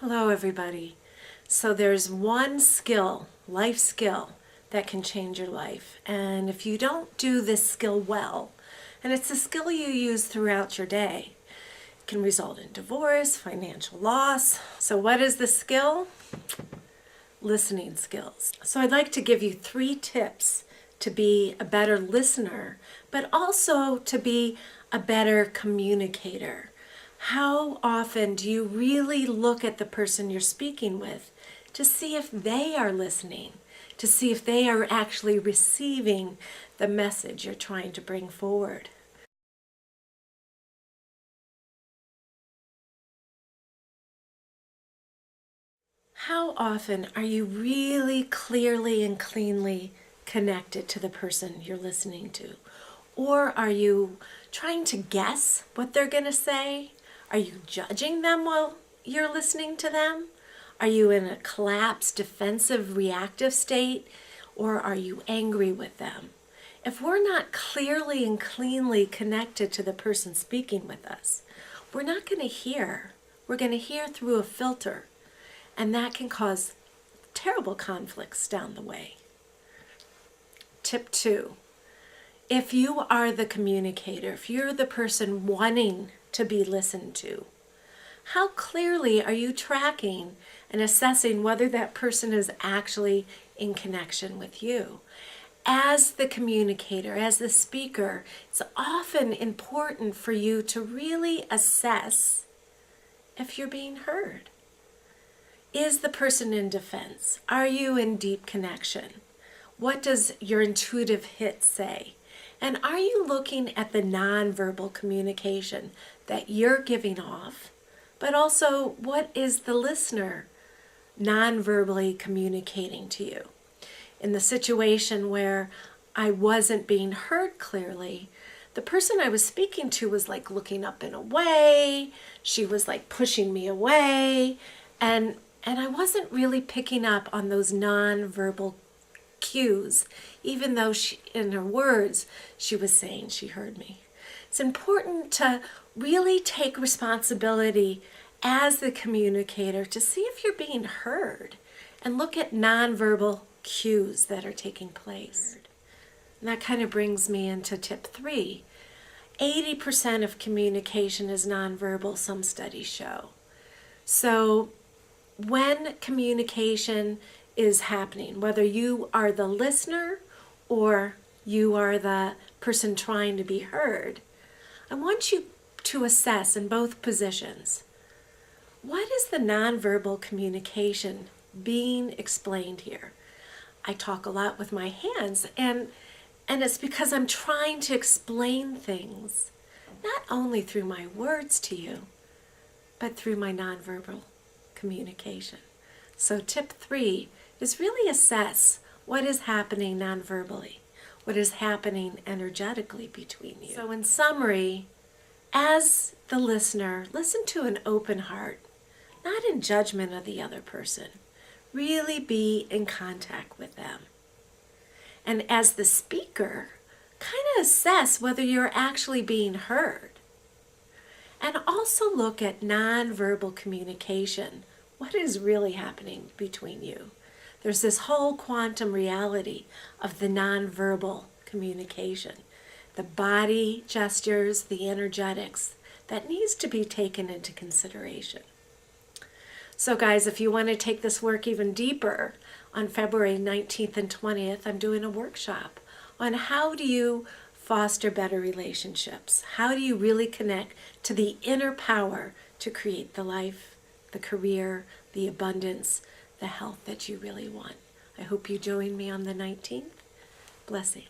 Hello everybody. So there's one skill, life skill, that can change your life. And if you don't do this skill well, and it's a skill you use throughout your day, it can result in divorce, financial loss. So what is the skill? Listening skills. So I'd like to give you 3 tips to be a better listener, but also to be a better communicator. How often do you really look at the person you're speaking with to see if they are listening, to see if they are actually receiving the message you're trying to bring forward? How often are you really clearly and cleanly connected to the person you're listening to? Or are you trying to guess what they're going to say? Are you judging them while you're listening to them? Are you in a collapsed, defensive, reactive state? Or are you angry with them? If we're not clearly and cleanly connected to the person speaking with us, we're not going to hear. We're going to hear through a filter. And that can cause terrible conflicts down the way. Tip 2. If you are the communicator, if you're the person wanting to be listened to, how clearly are you tracking and assessing whether that person is actually in connection with you? As the communicator, as the speaker, it's often important for you to really assess if you're being heard. Is the person in defense? Are you in deep connection? What does your intuitive hit say? And are you looking at the nonverbal communication that you're giving off, but also what is the listener nonverbally communicating to you? In the situation where I wasn't being heard clearly, the person I was speaking to was like looking up and away. She was like pushing me away. And I wasn't really picking up on those nonverbal cues, even though in her words, she was saying she heard me. It's important to really take responsibility as the communicator to see if you're being heard and look at nonverbal cues that are taking place. And that kind of brings me into tip 3. 80% of communication is nonverbal, some studies show. So when communication is happening, whether you are the listener or you are the person trying to be heard, I want you to assess in both positions, what is the nonverbal communication being explained here? I talk a lot with my hands, and it's because I'm trying to explain things, not only through my words to you, but through my nonverbal communication. So tip 3 is really assess what is happening nonverbally, what is happening energetically between you. So in summary, as the listener, listen to an open heart, not in judgment of the other person. Really be in contact with them. And as the speaker, kind of assess whether you're actually being heard. And also look at nonverbal communication. What is really happening between you? There's this whole quantum reality of the nonverbal communication. The body gestures, the energetics, that needs to be taken into consideration. So guys, if you want to take this work even deeper, on February 19th and 20th, I'm doing a workshop on how do you foster better relationships? How do you really connect to the inner power to create the life, the career, the abundance, the health that you really want? I hope you join me on the 19th. Blessings.